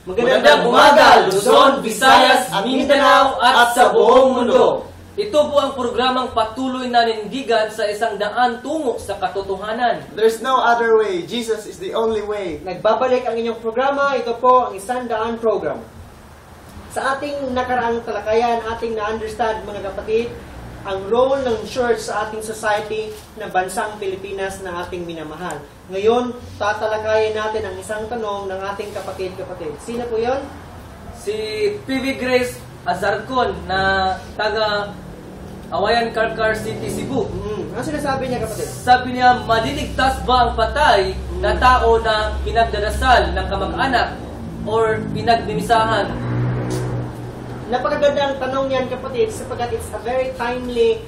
Magandang umaga, Luzon, Visayas, Mindanao at sa buong mundo. Ito po ang programang patuloy na nindigan sa isang daan tungo sa katotohanan. There's no other way. Jesus is the only way. Nagbabalik ang inyong programa. Ito po ang isang daan program. Sa ating nakaraang talakayan, ating na-understand mga kapatid, ang role ng church sa ating society na bansang Pilipinas na ating minamahal. Ngayon, tatalakayin natin ang isang tanong ng ating kapatid-kapatid. Sino po yun? Si PV Grace Azarcon na taga Awayan Karkar City, Cebu. Ano sinasabi niya, kapatid? Sabi niya, maliligtas ba ang patay na tao na pinagdarasal ng kamag-anak or pinagdinisahan? Napakagandang tanong niyan, kapatid, sapagkat it's a very timely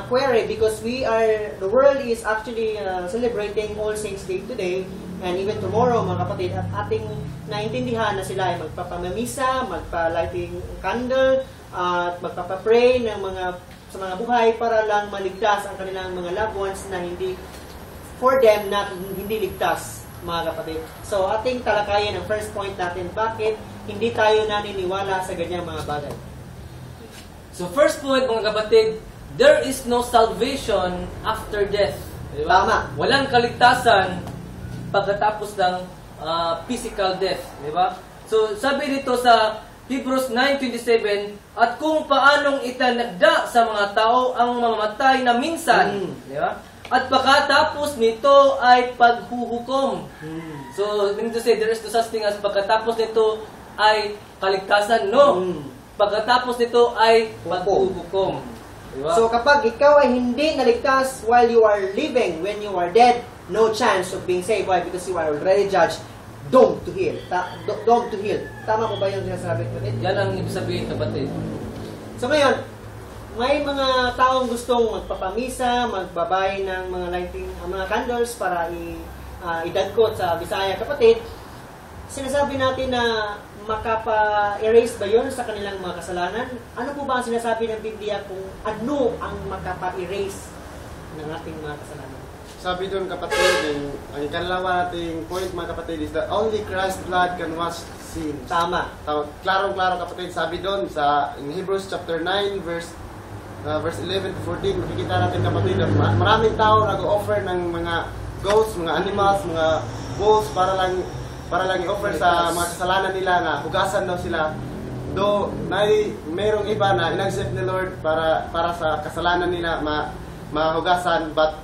query because the world is actually celebrating All Saints Day today and even tomorrow, mga kapatid, at ating naintindihan na sila ay magpapamamisa, magpa-lighting candle, at magpapapray sa mga buhay para lang maligtas ang kanilang mga loved ones na hindi ligtas, mga kapatid. So, ating talakayin ang first point natin, bakit hindi tayo naniniwala sa ganyang mga bagay. So first point, mga kapatid, there is no salvation after death. Diba? Tama. Walang kaligtasan pagkatapos ng physical death. Diba? So sabi dito sa Hebrews 9:27, at kung paanong itinakda sa mga tao ang mamamatay na minsan, diba? At pagkatapos nito ay paghuhukom. So, meaning to say, there is no such thing as pagkatapos nito ay kaligtasan. No. Pagkatapos nito ay paghuhukom. Diba? So, kapag ikaw ay hindi naligtas while you are living, when you are dead, no chance of being saved. Why? Because you are already judged, doomed to hell. Doomed to hell. Tama po ba yung sinasabi ko? Yan ang ibig sabihin, kapatid. So, ngayon, may mga taong gustong magpapamisa, magbabay ng mga lighting, mga candles para idagkot sa Bisaya, kapatid. Sinasabi natin na makapa-erase ba yun sa kanilang mga kasalanan? Ano po ba ang sinasabi ng Biblia kung ano ang makapa-erase ng ating mga kasalanan? Sabi doon, kapatid, ang ikalawa nating point, mga kapatid, is that only Christ's blood can wash sin. Tama. Klarong-klaro, kapatid. Sabi doon in Hebrews chapter 9, verse 11 to 14, makikita natin, kapatid, na maraming tao nag-offer ng mga goats, mga animals, mga bulls para lang i-offer sa mga kasalanan nila na hugasan daw sila. Though mayroong iba na in-accept ni Lord para sa kasalanan nila mahugasan, but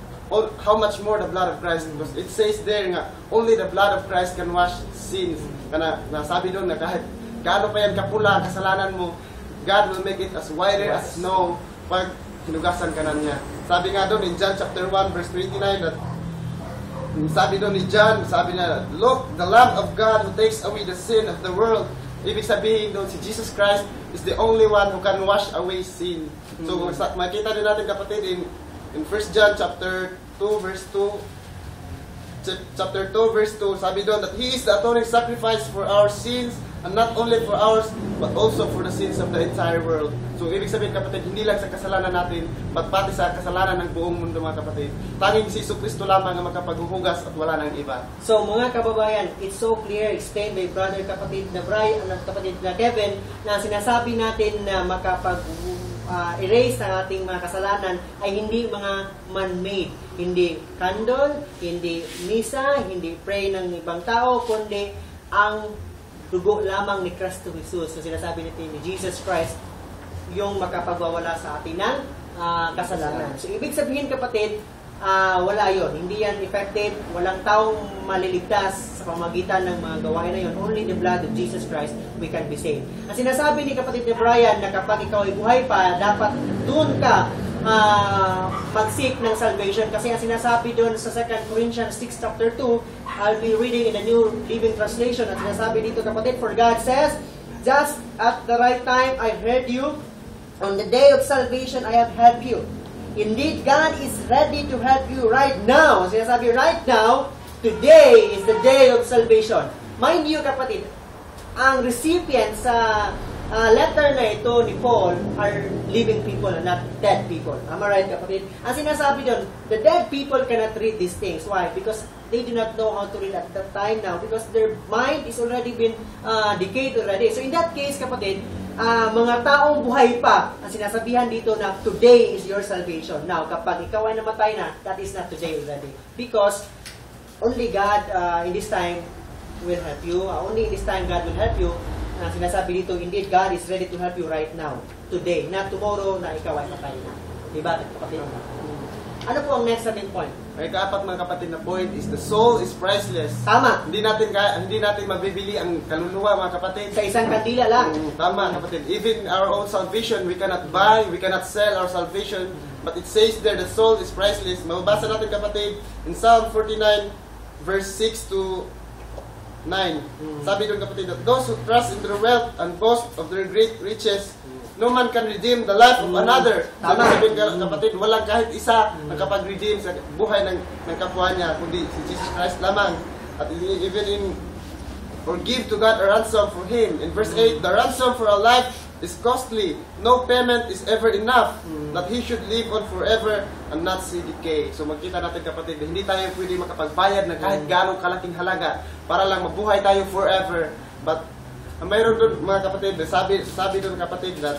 how much more the blood of Christ? Because it says there nga, only the blood of Christ can wash sins. Kana nasabi doon na kahit gaano pa yan kapula ang kasalanan mo, God will make it as whiter as snow pag hinugasan ka na niya. Sabi nga doon in John chapter 1 verse 29 that sabi doon ni John, sabi niya, look, the Lamb of God who takes away the sin of the world. Ibig sabihin doon, si Jesus Christ is the only one who can wash away sin. So, makita din natin, kapatid, in 1 John chapter 2 verse 2, sabi doon that He is the atoning sacrifice for our sins, and not only for ours, but also for the sins of the entire world. So, ibig sabihin, kapatid, hindi lang sa kasalanan natin, but pati sa kasalanan ng buong mundo, mga kapatid. Tanging si Jesucristo lamang ang makapaghuhugas at wala nang iba. So, mga kababayan, it's so clear, explained by brother kapatid na Brian, kapatid na Kevin, na sinasabi natin na erase ng ating mga kasalanan ay hindi mga man-made. Hindi candle, hindi misa, hindi pray ng ibang tao, kundi ang dugo lamang ni Kristo Jesus. So sinasabi natin ni Jesus Christ yung makapagwawala sa atin ng kasalanan. So ibig sabihin, kapatid, wala yon. Hindi yan effective. Walang taong maliligtas sa pamagitan ng mga gawain na yon. Only the blood of Jesus Christ we can be saved. Ang sinasabi ni kapatid ni Brian na kapag ikaw ay buhay pa, dapat doon ka mag-seek ng salvation. Kasi ang sinasabi doon sa 2 Corinthians 6 chapter 2, I'll be reading in the New Living Translation. At sinasabi dito, kapatid, for God says, just at the right time I heard you. On the day of salvation I have helped you. Indeed, God is ready to help you right now. Sinasabi, right now, today is the day of salvation. Mind you, kapatid, ang recipient sa letter na ito ni Paul are living people and not dead people. Am I right, kapatid? Ang sinasabi doon, the dead people cannot read these things. Why? Because they do not know how to read at that time now because their mind is already been decayed already. So in that case, kapatid, mga taong buhay pa, ang sinasabihan dito na today is your salvation. Now, kapag ikaw ay namatay na, that is not today already. Because only God in this time will help you. Only in this time God will help you. Sinasabi dito, indeed, God is ready to help you right now, today, not tomorrow na ikaw ay patay na. Diba, kapatid? Ano po ang next natin point? May kaapat mga kapatid na point is the soul is priceless. Tama. Hindi natin mabibili ang kaluluwa mga kapatid. Sa isang kandila lang. Tama kapatid. Even our own salvation, we cannot buy, we cannot sell our salvation. But it says there, the soul is priceless. Mababasa natin kapatid in Psalm 49 verse 6 to 9. Sabi doon kapatid, that those who trust in their wealth and boast of their great riches, no man can redeem the life of another. Sabi sabihin kapatid, walang kahit isa ang kapag-redeem sa buhay ng kapwa niya, kundi si Jesus Christ lamang. At even in or give to God a ransom for Him. In verse 8, the ransom for a life is costly. No payment is ever enough. That He should live on forever and not see decay. So magkita natin kapatid, hindi tayo pwede makapagbayad ng kahit ganong kalaking halaga para lang mabuhay tayo forever. But mayroon doon mga kapatid, sabi doon kapatid that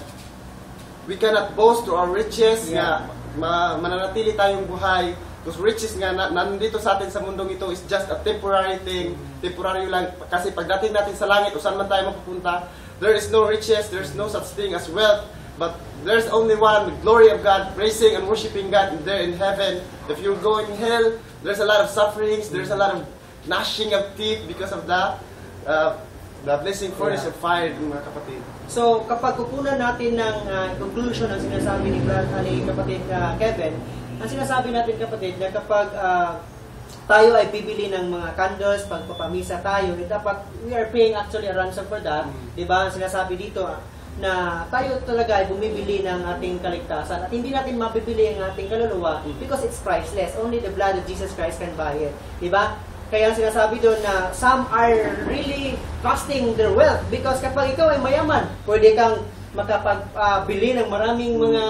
we cannot boast to our riches nga mananatili tayong buhay. Those riches nga nandito sa atin sa mundong ito is just a temporary thing. Temporary lang. Kasi pagdating natin sa langit, o saan man tayo mapupunta, there is no riches, there is no such thing as wealth. But there's only one, the glory of God, praising and worshiping God there in heaven. If you go in hell, there's a lot of sufferings, there's a lot of gnashing of teeth because of that. The blazing furnace of fire, mga kapatid. So, kapag kukunan natin ng conclusion ng sinasabi ni kapatid Kevin, ang sinasabi natin kapatid na kapag tayo ay bibili ng mga candles, pagpapamisa tayo, dapat we are paying actually a ransom for that. Diba? Ang sinasabi dito na tayo talaga ay bumibili ng ating kaligtasan at hindi natin mabibili ang ating kaluluwa because it's priceless. Only the blood of Jesus Christ can buy it. Diba? Kaya ang sinasabi doon na some are really costing their wealth because kapag ikaw ay mayaman, pwede kang makapagbili ng maraming mga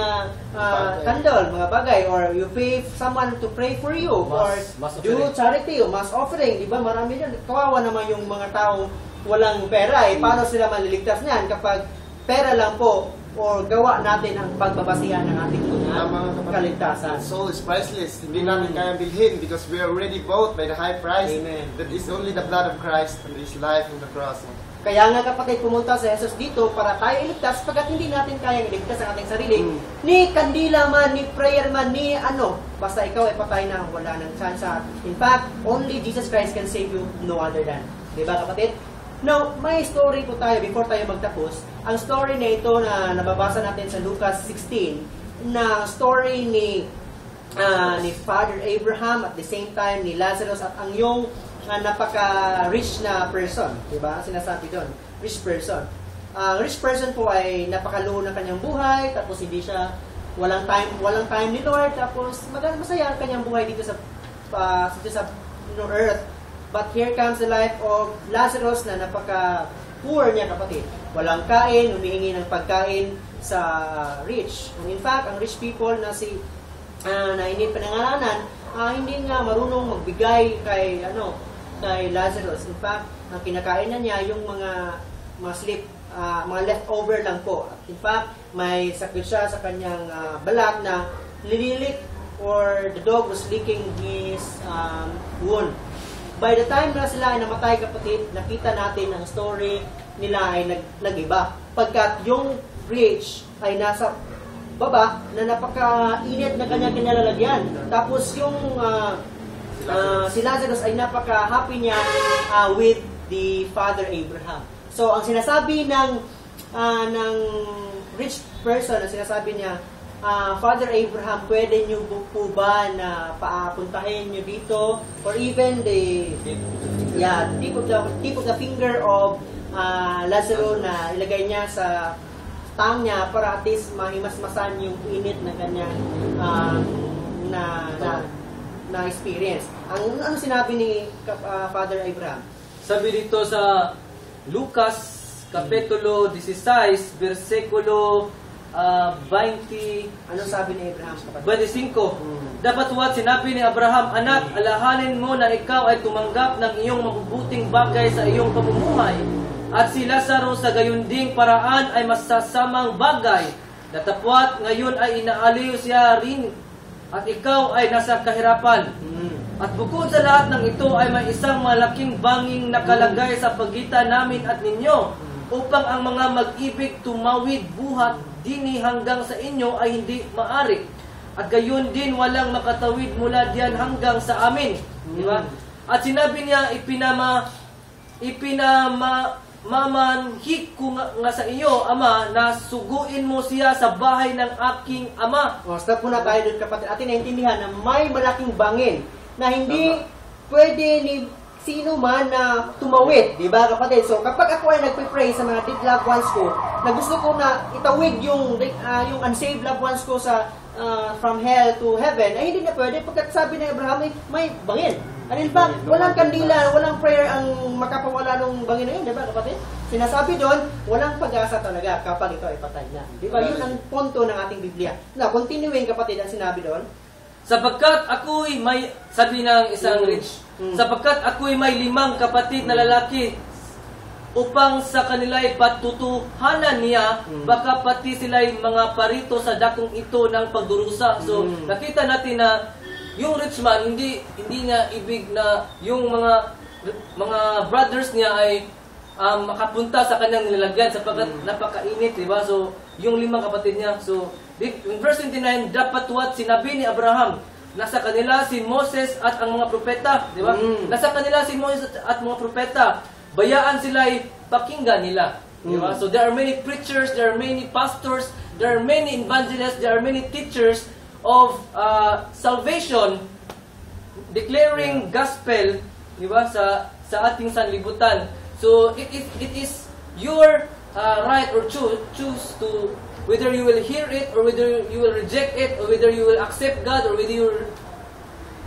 candle, mga bagay, or you pay someone to pray for you, or do charity, o mass offering, di ba? Marami yan. Kawawa naman yung mga taong walang pera, paano sila maliligtas niyan kapag pera lang po, or gawa natin ang pagbabasihan ng ating mga kaligtasan. Soul is priceless. Hindi natin kaya bilhin because we are already bought by the high price. Amen. That is only the blood of Christ and His life on the cross. Kaya nga kapatid, pumunta si Jesus dito para tayo iligtas pagkat hindi natin kayang iligtas ang ating sarili. Ni kandila man, ni prayer man, ni ano. Basta ikaw ay patay na, wala ng chance. In fact, only Jesus Christ can save you, no other than. Diba kapatid? Now, may story po tayo before tayo magtapos. Ang story na ito na nababasa natin sa Lucas 16, na story ni Father Abraham at the same time ni Lazarus at ang yung napaka-rich na person, di ba? Sinasabi doon, rich person. Rich person po ay napakaluho ng kanyang buhay, tapos hindi siya walang time ni Lord, tapos masaya ang kanyang buhay dito sa earth. But here comes the life of Lazarus na napaka-poor niya kapatid. Walang kain, humihingi ng pagkain sa rich. In fact, ang rich people na na hindi pinangalanan, hindi nga marunong magbigay kay Lazarus. In fact, ang kinakain na niya yung mga mga leftover lang po. In fact, may sakit siya sa kanyang balat na nililik or the dog was licking his wound. By the time na sila ay namatay kapatid, nakita natin ang story nila ay nag-iba. Pagkat yung rich ay nasa baba na napaka-init na kanyang kinalalagyan. Tapos yung si Lazarus ay napaka-happy niya with the Father Abraham. So, ang sinasabi ng rich person, ang sinasabi niya, Father Abraham, pwede niyo po ba na papuntahin niyo dito? Or even the tip of the finger of Lazarus na ilagay niya sa tang niya para at least mahimasmasan yung init na kanyang na experience. Ano sinabi ni Father Abraham? Sabi dito sa Lucas Kapitulo 16, versikulo 20, Ano sabi ni Abraham, kapatid? 25. Dapat what sinabi ni Abraham, anak, alahanin mo na ikaw ay tumanggap ng iyong mabubuting bagay sa iyong pamumuhay. At si Lazaro sa gayunding paraan ay masasamang bagay. Datapwat ngayon ay inaaliw siya rin at ikaw ay nasa kahirapan. At bukod sa lahat ng ito ay may isang malaking banging nakalagay sa pagitan namin at ninyo upang ang mga mag-ibig tumawid buhat dini hanggang sa inyo ay hindi maari. At gayon din walang makatawid mula diyan hanggang sa amin. Di ba? At sinabi niya, mamanhik ko nga sa iyo, Ama, na suguin mo siya sa bahay ng aking ama. Stop muna tayo doon, kapatid. Atin naintindihan na may malaking bangin na hindi pwede ni sino man na tumawid, di ba, kapatid? So, kapag ako ay nagpe-pray sa mga dead loved ones ko, na gusto ko na itawid yung unsaved loved ones ko sa from hell to heaven, ay hindi na pwede. Pagkat sabi ng Abraham, may bangin. And in fact, walang kandila, walang prayer ang makapawala ng bangin na yun, di ba, kapatid? Sinasabi doon, walang pag-asa talaga kapag ito ay patay na. Di ba? Yun ang punto ng ating Biblia. Now, continuing, kapatid, ang sinabi doon, Sapagkat ako'y may, sabi ng isang rich, sapagkat ako'y may 5 kapatid na lalaki, upang sa kanila'y patutuhanan niya, baka pati sila'y mga parito sa dakong ito ng pagdurusa. So, nakita natin na yung rich man, hindi niya ibig na yung mga brothers niya ay makapunta sa kanyang nilalagyan sapagkat napakainit, di ba? So, yung 5 kapatid niya. So, in verse 29, dapat what sinabi ni Abraham, nasa kanila si Moses at ang mga propeta, di ba? Nasa kanila si Moses at mga propeta. Bayaan sila'y pakinggan nila. Di ba? So, there are many preachers, there are many pastors, there are many evangelists, there are many teachers of salvation declaring gospel, di ba, sa ating sanlibutan. So it is your right or choose to whether you will hear it or whether you will reject it or whether you will accept God or whether you will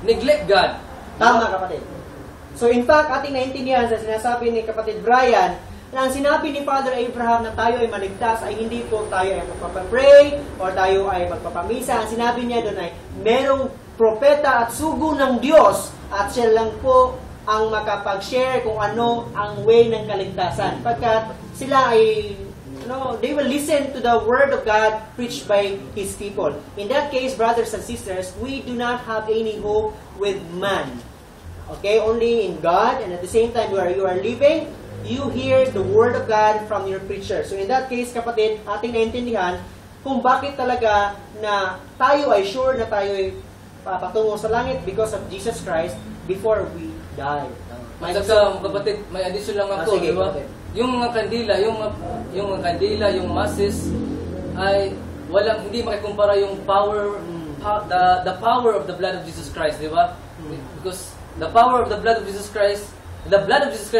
neglect God. Tama, kapatid. So in fact, ating naintindihan sa sinasabi ni kapatid Brian na ang sinabi ni Father Abraham na tayo ay maligtas ay hindi po tayo ay magpapapray or tayo ay magpapamisa. Ang sinabi niya doon ay merong propeta at sugo ng Diyos at siya lang po ang makapag-share kung ano ang way ng kaligtasan. Pagkat sila ay they will listen to the word of God preached by His people. In that case, brothers and sisters, we do not have any hope with man. Okay? Only in God, and at the same time where you are living, you hear the word of God from your preacher. So in that case, kapatid, ating naintindihan kung bakit talaga na tayo ay sure na tayo ay papatungo sa langit because of Jesus Christ before we die. At saka, kapatid, may addition lang ako, sige, di ba? kapatid. Yung mga kandila, yung kandila, yung masses ay hindi makikumpara yung power, the power of the blood of Jesus Christ, di ba? Because the power of the blood of Jesus Christ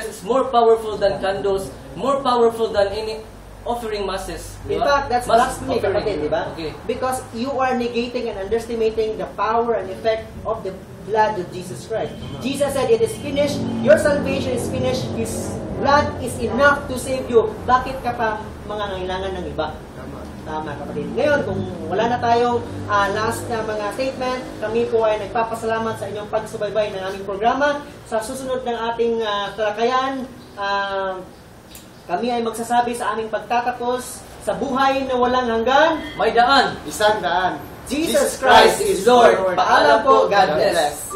is more powerful than candles, more powerful than any offering masses. In fact, that's blasphemy, kapatid, di ba? Okay. Because you are negating and underestimating the power and effect of the blood of Jesus Christ. Jesus said, it is finished. Your salvation is finished. His blood is enough to save you. Bakit ka pa mga nangailangan ng iba? Tama, kapatid. Ngayon, kung wala na tayong last na mga statement, kami po ay nagpapasalamat sa inyong pagsubaybay ng aming programa. Sa susunod ng ating talakayan, kami ay magsasabi sa aming pagtatapos sa buhay na walang hanggan. May daan. Isang daan. Jesus Christ is Lord. Paalam po. God bless.